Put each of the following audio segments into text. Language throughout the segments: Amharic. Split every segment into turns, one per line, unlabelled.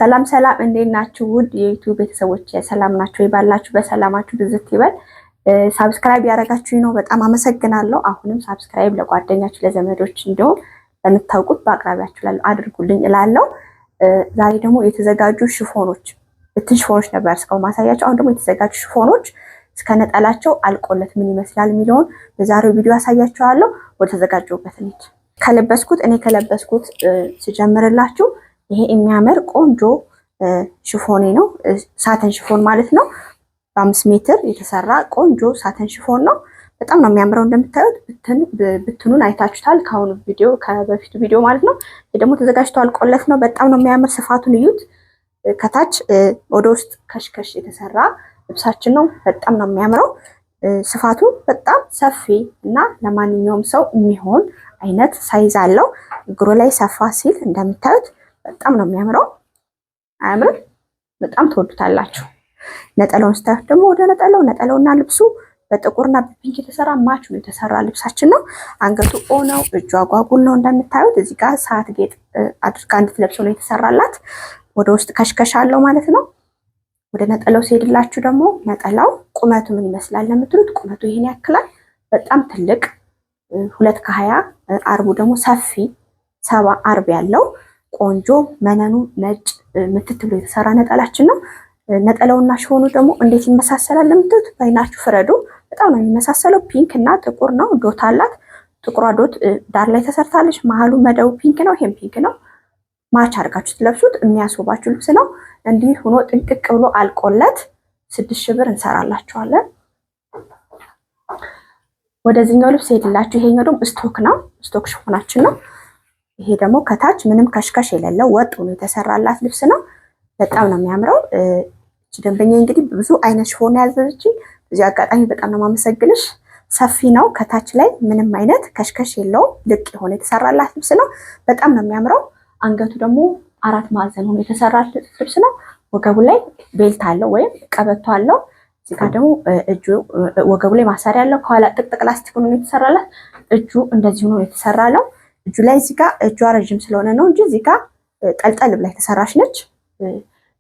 ሰላም ሰላም፣ እንዴት ናችሁ? ውድ የዩቲዩብ ቤተሰቦች ሰላም ናችሁ? ይባላችሁ በሰላማችሁ ብዝት ይበል። ሳብስክራይብ ያደረጋችሁኝ ነው በጣም አመሰግናለሁ። አሁንም ሳብስክራይብ ለጓደኛችሁ ለዘመዶች እንዲሁም ለምታውቁት በአቅራቢያችሁ ላሉ አድርጉልኝ እላለሁ። ዛሬ ደግሞ የተዘጋጁ ሽፎኖች ሽፎኖች ነበር እስካሁን ማሳያቸው። አሁን ደግሞ የተዘጋጁ ሽፎኖች እስከነጠላቸው አልቆለት ምን ይመስላል የሚለውን በዛሬው ቪዲዮ አሳያችኋለሁ። ወደ ተዘጋጀሁበት እንሂድ። እኔ ከለበስኩት ስጀምርላችሁ ይሄ የሚያምር ቆንጆ ሽፎኔ ነው። ሳተን ሽፎን ማለት ነው። በ5 ሜትር የተሰራ ቆንጆ ሳተን ሽፎን ነው። በጣም ነው የሚያምረው። እንደምታዩት ብትኑን አይታችሁታል ከአሁኑ ቪዲዮ ከበፊቱ ቪዲዮ ማለት ነው። ይሄ ደግሞ ተዘጋጅቶ አልቆለት ነው። በጣም ነው የሚያምር። ስፋቱን እዩት። ከታች ወደ ውስጥ ከሽከሽ የተሰራ ልብሳችን ነው። በጣም ነው የሚያምረው። ስፋቱ በጣም ሰፊ እና ለማንኛውም ሰው የሚሆን አይነት ሳይዝ አለው። እግሩ ላይ ሰፋ ሲል እንደምታዩት በጣም ነው የሚያምረው። አያምርም? በጣም ትወዱታላችሁ። ነጠላውን ስታዩት ደግሞ ወደ ነጠላውና ልብሱ በጥቁርና በፒንክ የተሰራ ማች ነው የተሰራ ልብሳችን ነው። አንገቱ ኦ ነው። እጁ አጓጉል ነው እንደምታዩት። እዚህ ጋር ሰዓት ጌጥ አድርጋ እንድትለብሰው ነው የተሰራላት። ወደ ውስጥ ከሽከሽ አለው ማለት ነው። ወደ ነጠላው ሲሄድላችሁ ደግሞ ነጠላው ቁመቱ ምን ይመስላል ለምትሉት ቁመቱ ይሄን ያክላል። በጣም ትልቅ 2 ከ20 አርቡ ደግሞ ሰፊ 70 አርብ ያለው ቆንጆ መነኑ ነጭ ምትት ብሎ የተሰራ ነጠላችን ነው። ነጠላውና ሽፎኑ ደግሞ እንዴት ይመሳሰላል ለምትሉት በአይናችሁ ፍረዱ። በጣም ነው የሚመሳሰለው። ፒንክ እና ጥቁር ነው። ዶት አላት። ጥቁሯ ዶት ዳር ላይ ተሰርታለች። መሀሉ መደቡ ፒንክ ነው። ይሄም ፒንክ ነው። ማች አድርጋችሁ ትለብሱት የሚያስውባችሁ ልብስ ነው። እንዲህ ሆኖ ጥንቅቅ ብሎ አልቆለት 6000 ብር እንሰራላችኋለን። ወደዚህኛው ልብስ ሄድላችሁ። ይሄኛው ደግሞ ስቶክ ነው። ስቶክ ሽፎናችን ነው። ይሄ ደግሞ ከታች ምንም ከሽከሽ የሌለው ወጥ ሆኖ የተሰራላት ልብስ ነው። በጣም ነው የሚያምረው። እቺ ደንበኛ እንግዲህ ብዙ አይነት ሽፎን ያዘዘችኝ። እዚህ አጋጣሚ በጣም ነው የማመሰግንሽ። ሰፊ ነው። ከታች ላይ ምንም አይነት ከሽከሽ የለውም። ልቅ የሆነ የተሰራላት ልብስ ነው። በጣም ነው የሚያምረው። አንገቱ ደግሞ 4 ማዕዘን ሆኖ የተሰራ ልብስ ነው። ወገቡ ላይ ቤልት አለው ወይም ቀበቶ አለው። እዚህ ጋር ደግሞ እጁ ወገቡ ላይ ማሰሪያ አለው። ከኋላ ጥቅጥቅ ላስቲክ ሆኖ የተሰራላት እጁ እንደዚህ ሆኖ የተሰራ ነው። እጁ ላይ እዚህ ጋር እጇ ረጅም ስለሆነ ነው እንጂ እዚህ ጋር ጠልጠል ብላ የተሰራች ነች።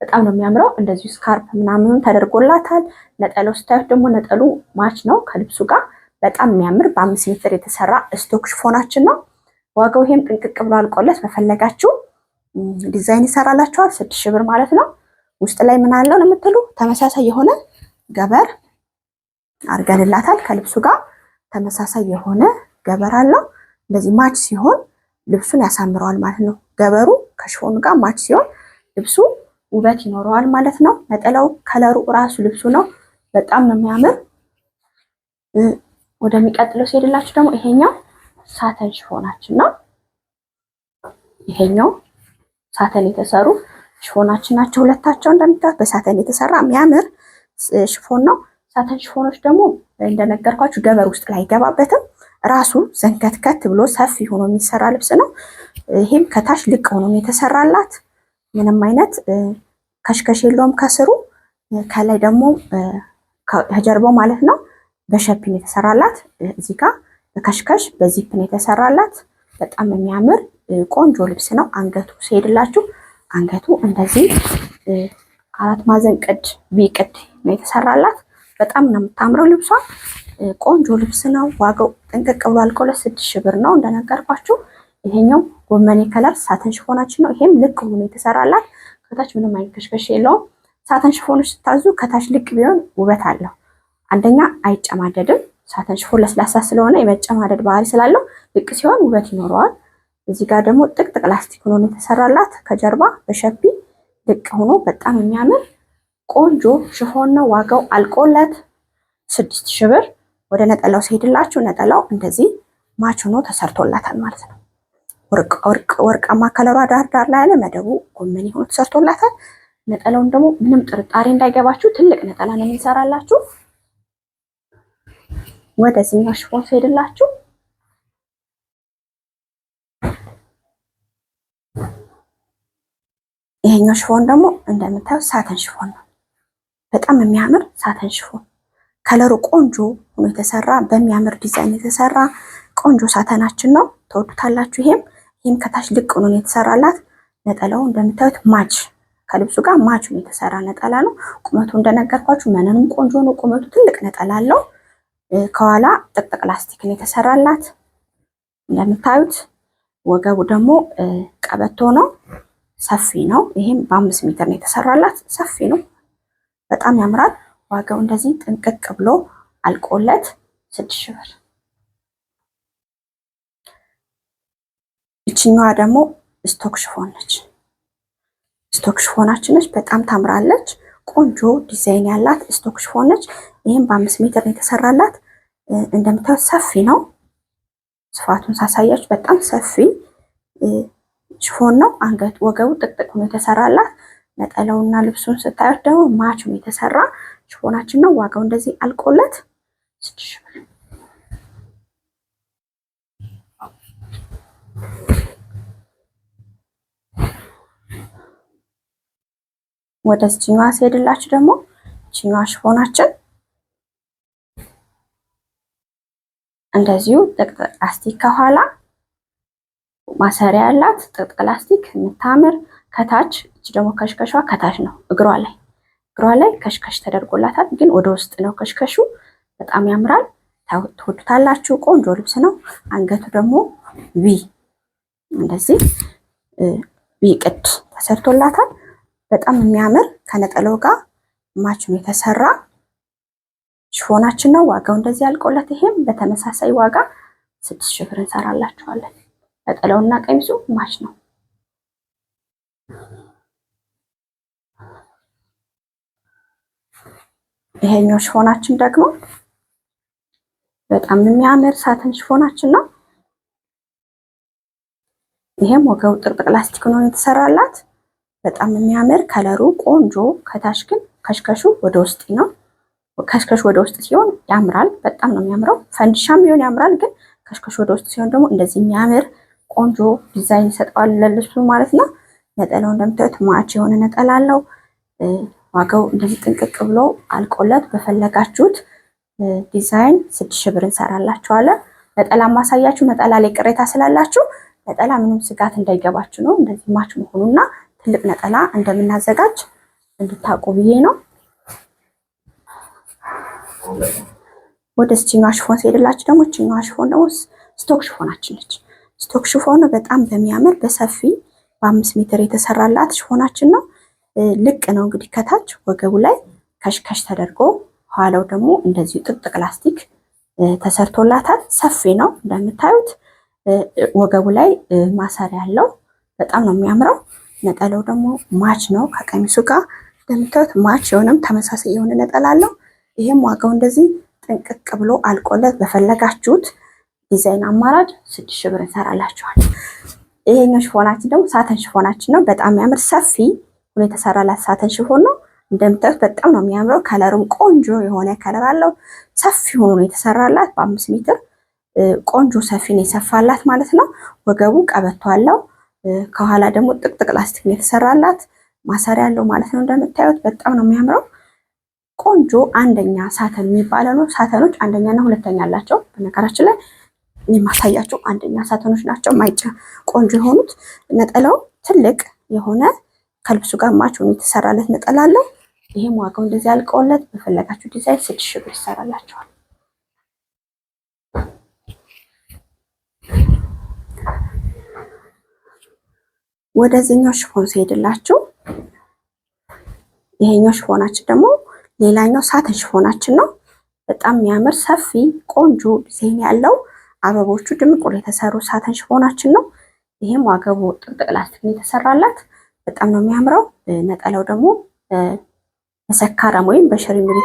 በጣም ነው የሚያምረው። እንደዚሁ ስካርፕ ምናምን ተደርጎላታል። ነጠላው ስታዩት ደግሞ ነጠሉ ማች ነው ከልብሱ ጋር። በጣም የሚያምር በ5 ሜትር የተሰራ ስቶክ ሽፎናችን ነው። ዋጋው ይሄም ጥንቅቅ ብሎ አልቆለት በፈለጋችሁ ዲዛይን ይሰራላችኋል። 6000 ብር ማለት ነው። ውስጥ ላይ ምን አለው ለምትሉ ተመሳሳይ የሆነ ገበር አድርገንላታል። ከልብሱ ጋር ተመሳሳይ የሆነ ገበር አለው። እንደዚህ ማች ሲሆን ልብሱን ያሳምረዋል ማለት ነው። ገበሩ ከሽፎኑ ጋር ማች ሲሆን ልብሱ ውበት ይኖረዋል ማለት ነው። ነጠላው ከለሩ ራሱ ልብሱ ነው። በጣም ነው የሚያምር። ወደሚቀጥለው ሲሄድላችሁ ደግሞ ይሄኛው ሳተን ሽፎናችን ነው። ይሄኛው ሳተን የተሰሩ ሽፎናችን ናቸው። ሁለታቸው እንደምታዩት በሳተን የተሰራ የሚያምር ሽፎን ነው። ሳተን ሽፎኖች ደግሞ እንደነገርኳችሁ ገበር ውስጥ ላይ አይገባበትም። ራሱ ዘንከትከት ብሎ ሰፊ ሆኖ የሚሰራ ልብስ ነው። ይሄም ከታች ልቅ ሆኖ የተሰራላት ምንም አይነት ከሽከሽ የለውም ከስሩ። ከላይ ደግሞ ከጀርባው ማለት ነው በሸፒን የተሰራላት። እዚህ ጋር በከሽከሽ በዚፕን የተሰራላት በጣም የሚያምር ቆንጆ ልብስ ነው። አንገቱ ሲሄድላችሁ አንገቱ እንደዚህ 4 ማዕዘን ቅድ ቢቅድ ነው የተሰራላት። በጣም ነው የምታምረው ልብሷ። ቆንጆ ልብስ ነው። ዋጋው ጥንቅቅ ብሎ አልቆለት 6000 ብር ነው እንደነገርኳችሁ። ይሄኛው ጎመኔ ከለር ሳተን ሽፎናችን ነው። ይሄም ልቅ ሆኖ የተሰራላት ከታች ምንም አይነት ከሽከሽ የለውም። ሳተን ሽፎኖች ስታዙ ከታች ልቅ ቢሆን ውበት አለው። አንደኛ አይጨማደድም። ሳተን ሽፎን ለስላሳ ስለሆነ የመጨማደድ ባህሪ ስላለው ልቅ ሲሆን ውበት ይኖረዋል። እዚህ ጋር ደግሞ ጥቅጥቅ ላስቲክ ሆኖ የተሰራላት ከጀርባ በሸፒ ልቅ ሆኖ በጣም የሚያምር ቆንጆ ሽፎን ነው። ዋጋው አልቆለት 6000 ብር። ወደ ነጠላው ሲሄድላችሁ ነጠላው እንደዚህ ማች ሆኖ ተሰርቶላታል ማለት ነው። ወርቃማ ከለሯ ዳር ላይ ያለ መደቡ ጎመኔ ሆኖ ተሰርቶላታል። ነጠላውን ደግሞ ምንም ጥርጣሬ እንዳይገባችሁ ትልቅ ነጠላ ነው የምንሰራላችሁ። ወደዚህኛው ሽፎን ሲሄድላችሁ ይሄኛው ሽፎን ደግሞ እንደምታዩት ሳተን ሽፎን ነው። በጣም የሚያምር ሳተን ሽፎን ከለሩ ቆንጆ ሆኖ የተሰራ በሚያምር ዲዛይን የተሰራ ቆንጆ ሳተናችን ነው። ተወዱታላችሁ። ይሄም ከታች ልቅ ሆኖ የተሰራላት ነጠላው እንደምታዩት ማች ከልብሱ ጋር ማቹን የተሰራ ነጠላ ነው። ቁመቱ እንደነገርኳችሁ መነኑም ቆንጆ ነው። ቁመቱ ትልቅ ነጠላ አለው። ከኋላ ጥቅጥቅ ላስቲክ ነው የተሰራላት እንደምታዩት። ወገቡ ደግሞ ቀበቶ ነው፣ ሰፊ ነው። ይሄም በ5 ሜትር ነው የተሰራላት፣ ሰፊ ነው፣ በጣም ያምራል። ዋጋው እንደዚህ ጥንቅቅ ብሎ አልቆለት 6000 ብር። ይችኛዋ ደግሞ ስቶክ ሽፎን ነች። ስቶክ ሽፎናችን ነች፣ በጣም ታምራለች። ቆንጆ ዲዛይን ያላት ስቶክ ሽፎን ነች። ይሄም በ5 ሜትር ነው የተሰራላት። እንደምታዩት ሰፊ ነው። ስፋቱን ሳሳያችሁ በጣም ሰፊ ሽፎን ነው። አንገት ወገቡ ጥቅጥቅ ነው የተሰራላት። ነጠላውና ልብሱን ስታዩት ደግሞ ማች ነው የተሰራ ሽፎናችን ነው። ዋጋው እንደዚህ አልቆለት 6000 ብር። ወደዚህኛዋ ሲሄድላችሁ ደግሞ እቺኛዋ ሽፎናችን እንደዚሁ ጥቅጥቅ ላስቲክ ከኋላ ማሰሪያ ያላት ጥቅጥቅ ላስቲክ የምታምር ከታች። እቺ ደግሞ ከሽከሿ ከታች ነው፣ እግሯ ላይ ከሽከሽ ተደርጎላታል፣ ግን ወደ ውስጥ ነው ከሽከሹ። በጣም ያምራል፣ ትወዱታላችሁ። ቆንጆ ልብስ ነው። አንገቱ ደግሞ ቪ እንደዚህ ቪ ቅድ ተሰርቶላታል። በጣም የሚያምር ከነጠላው ጋር ማች ነው የተሰራ ሽፎናችን ነው። ዋጋው እንደዚህ አልቆለት ይሄም በተመሳሳይ ዋጋ 6000 ብር እንሰራላችኋለን። ነጠላውና ቀሚሱ ማች ነው። ይሄኛው ሽፎናችን ደግሞ በጣም የሚያምር ሳተን ሽፎናችን ነው። ይሄም ወገቡ ጥቅጥቅ ላስቲክ ነው የተሰራላት። በጣም የሚያምር ከለሩ ቆንጆ። ከታች ግን ከሽከሹ ወደ ውስጥ ነው። ከሽከሹ ወደ ውስጥ ሲሆን ያምራል፣ በጣም ነው የሚያምረው። ፈንዲሻም ቢሆን ያምራል፣ ግን ከሽከሹ ወደ ውስጥ ሲሆን ደግሞ እንደዚህ የሚያምር ቆንጆ ዲዛይን ይሰጠዋል ለልብሱ ማለት ነው። ነጠላው እንደምታዩት ማች የሆነ ነጠላ አለው። ዋጋው እንደዚህ ጥንቅቅ ብሎ አልቆለት በፈለጋችሁት ዲዛይን 6000 ብር እንሰራላችኋለን። ነጠላ ማሳያችሁ፣ ነጠላ ላይ ቅሬታ ስላላችሁ ነጠላ ምንም ስጋት እንዳይገባችሁ ነው። እንደዚህ ማች መሆኑና ትልቅ ነጠላ እንደምናዘጋጅ እንድታውቁ ብዬ ነው። ወደ እቺኛዋ ሽፎን ሲሄድላችሁ ደግሞ እቺኛዋ ሽፎን ደግሞ ስቶክ ሽፎናችን ነች። ስቶክ ሽፎን በጣም በሚያምር በሰፊ በ5 ሜትር የተሰራላት ሽፎናችን ነው። ልቅ ነው እንግዲህ ከታች ወገቡ ላይ ከሽከሽ ተደርጎ ኋላው ደግሞ እንደዚሁ ጥቅጥቅ ላስቲክ ተሰርቶላታል። ሰፊ ነው እንደምታዩት። ወገቡ ላይ ማሰሪያ ያለው በጣም ነው የሚያምረው። ነጠላው ደግሞ ማች ነው ከቀሚሱ ጋር እንደምታዩት ማች የሆነም ተመሳሳይ የሆነ ነጠላ አለው። ይሄም ዋጋው እንደዚህ ጥንቅቅ ብሎ አልቆለት በፈለጋችሁት ዲዛይን አማራጭ 6000 ብር እንሰራላችኋል። ይሄኛው ሽፎናችን ደግሞ ሳተን ሽፎናችን ነው። በጣም የሚያምር ሰፊ ሆኖ የተሰራላት ሳተን ሽፎን ነው። እንደምታዩት በጣም ነው የሚያምረው። ከለሩም ቆንጆ የሆነ ከለር አለው። ሰፊ ሆኖ ነው የተሰራላት። በ5 ሜትር ቆንጆ ሰፊ ነው የሰፋላት ማለት ነው። ወገቡ ቀበቶ አለው። ከኋላ ደግሞ ጥቅጥቅ ላስቲክ ነው የተሰራላት። ማሰሪያ ያለው ማለት ነው። እንደምታዩት በጣም ነው የሚያምረው። ቆንጆ አንደኛ ሳተን የሚባለው ነው። ሳተኖች አንደኛና ሁለተኛ አላቸው። በነገራችን ላይ የማሳያቸው አንደኛ ሳተኖች ናቸው። ማይጫ ቆንጆ የሆኑት ነጠላው ትልቅ የሆነ ከልብሱ ጋር ማች ሆኖ የተሰራለት ነጠላ አለው። ይሄም ዋጋው እንደዚህ አልቆለት በፈለጋችሁ ዲዛይን 6000 ብር ይሰራላችኋል። ወደዚህኛው ሽፎን ሲሄድላችሁ ይሄኛው ሽፎናችን ደግሞ ሌላኛው ሳተን ሽፎናችን ነው። በጣም የሚያምር ሰፊ ቆንጆ ዲዛይን ያለው አበቦቹ ድምቅ ብሎ የተሰሩ ሳተን ሽፎናችን ነው። ይሄም ዋጋው ጥቅጥቅ ላስቲክ ነው የተሰራላት። በጣም ነው የሚያምረው። ነጠላው ደግሞ ተሰካራም ወይም በሽሪምሪ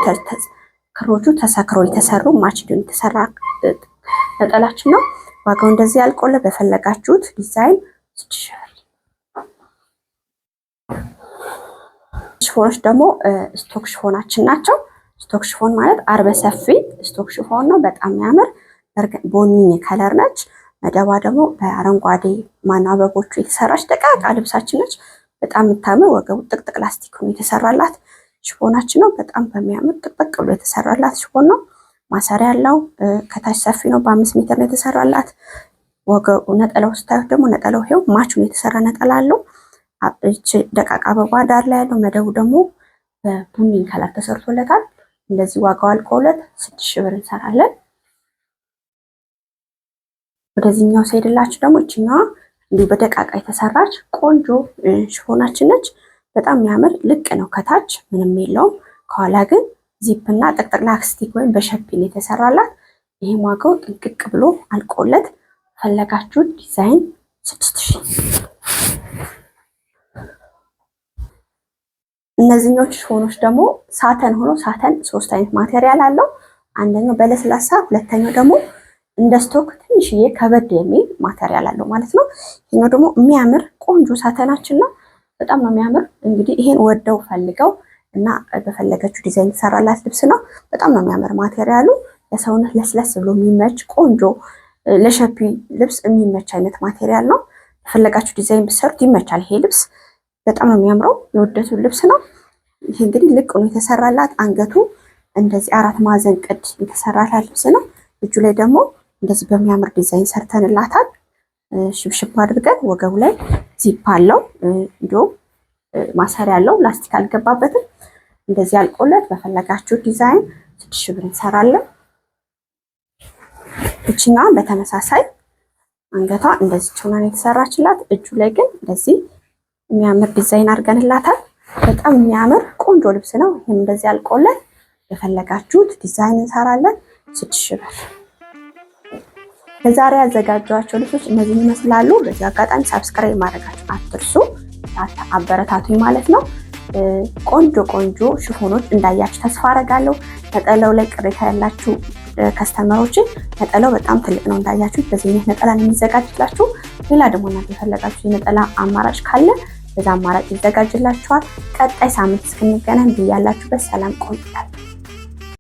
ክሮቹ ተሰክረው የተሰሩ ማች ዲን የተሰራ ነጠላችን ነው። ዋጋው እንደዚህ ያልቆለ በፈለጋችሁት ዲዛይን 6000 ብር። ሽፎኖች ደግሞ ስቶክ ሽፎናችን ናቸው። ስቶክ ሽፎን ማለት አርበ ሰፊ ስቶክ ሽፎን ነው። በጣም የሚያምር ቦኒ ከለር ነች። መደቧ ደግሞ በአረንጓዴ ማነው አበቦቹ የተሰራች ደቃቃ ልብሳችን ነች። በጣም የምታምር ወገቡ ጥቅጥቅ ላስቲክ ነው የተሰራላት ሽፎናችን ነው። በጣም በሚያምር ጥቅጥቅ ብሎ የተሰራላት ሽፎን ነው። ማሰሪያ ያለው ከታች ሰፊ ነው። በ5 ሜትር ነው የተሰራላት። ወገቡ ነጠላው ስታዩት ደግሞ ነጠላው ይሄው ማች ነው የተሰራ ነጠላ አለው። ደቃቃ አበባ ዳር ላይ ያለው መደቡ ደግሞ በቡኒ ከለር ተሰርቶለታል። እንደዚህ ዋጋው አልቆለት 6000 ብር እንሰራለን። ወደዚህኛው ሳይድላችሁ ደግሞ እቺኛዋ እንዲሁ በደቃቃ የተሰራች ቆንጆ ሽፎናችን ነች። በጣም የሚያምር ልቅ ነው። ከታች ምንም የለውም። ከኋላ ግን ዚፕ እና ጥቅጥቅ ላስቲክ ወይም በሸፒን የተሰራላት። ይሄም ዋጋው ጥንቅቅ ብሎ አልቆለት ፈለጋችሁ ዲዛይን 6000። እነዚህኞቹ ሽፎኖች ደግሞ ሳተን ሆኖ ሳተን 3 አይነት ማቴሪያል አለው። አንደኛው በለስላሳ፣ ሁለተኛው ደግሞ እንደ ስቶክ ትንሽዬ ከበድ የሚል ማቴሪያል አለው ማለት ነው። ይሄኛው ደግሞ የሚያምር ቆንጆ ሳተናችን ነው። በጣም ነው የሚያምር። እንግዲህ ይሄን ወደው ፈልገው እና በፈለገችው ዲዛይን ተሰራላት ልብስ ነው። በጣም ነው የሚያምር ማቴሪያሉ። ለሰውነት ለስለስ ብሎ የሚመች ቆንጆ ለሸፒ ልብስ የሚመች አይነት ማቴሪያል ነው። በፈለጋችሁ ዲዛይን ብትሰሩት ይመቻል። ይሄ ልብስ በጣም ነው የሚያምረው። የወደቱ ልብስ ነው። ይሄ እንግዲህ ልቅ ነው የተሰራላት። አንገቱ እንደዚህ 4 ማዕዘን ቅድ የተሰራላት ልብስ ነው። እጁ ላይ ደግሞ እንደዚህ በሚያምር ዲዛይን ሰርተንላታል። ሽብሽብ አድርገን ወገቡ ላይ ዚፕ አለው። እንዲሁም ማሰሪያ አለው። ላስቲክ አልገባበትም። እንደዚህ አልቆለት በፈለጋችሁ ዲዛይን 6000 ብር እንሰራለን። እቺኛ በተመሳሳይ አንገቷ እንደዚህ ሆና የተሰራችላት። እጁ ላይ ግን እንደዚህ የሚያምር ዲዛይን አድርገንላታል። በጣም የሚያምር ቆንጆ ልብስ ነው። ይሄም እንደዚህ አልቆለት በፈለጋችሁት ዲዛይን እንሰራለን። 6000 ብር። ለዛሬ ያዘጋጇቸው ልብሶች እነዚህን ይመስላሉ። በዚህ አጋጣሚ ሰብስክራይብ ማድረጋችሁ አትርሱ። አበረታቱኝ ማለት ነው። ቆንጆ ቆንጆ ሽፎኖች እንዳያችሁ ተስፋ አደርጋለሁ። ነጠላው ላይ ቅሬታ ያላችሁ ከስተመሮችን ነጠላው በጣም ትልቅ ነው እንዳያችሁ። በዚህ አይነት ነጠላ ነው የሚዘጋጅላችሁ። ሌላ ደግሞ እናንተ የፈለጋችሁ የነጠላ አማራጭ ካለ በዛ አማራጭ ይዘጋጅላችኋል። ቀጣይ ሳምንት እስክንገናኝ ብያላችሁበት ሰላም ቆይታል።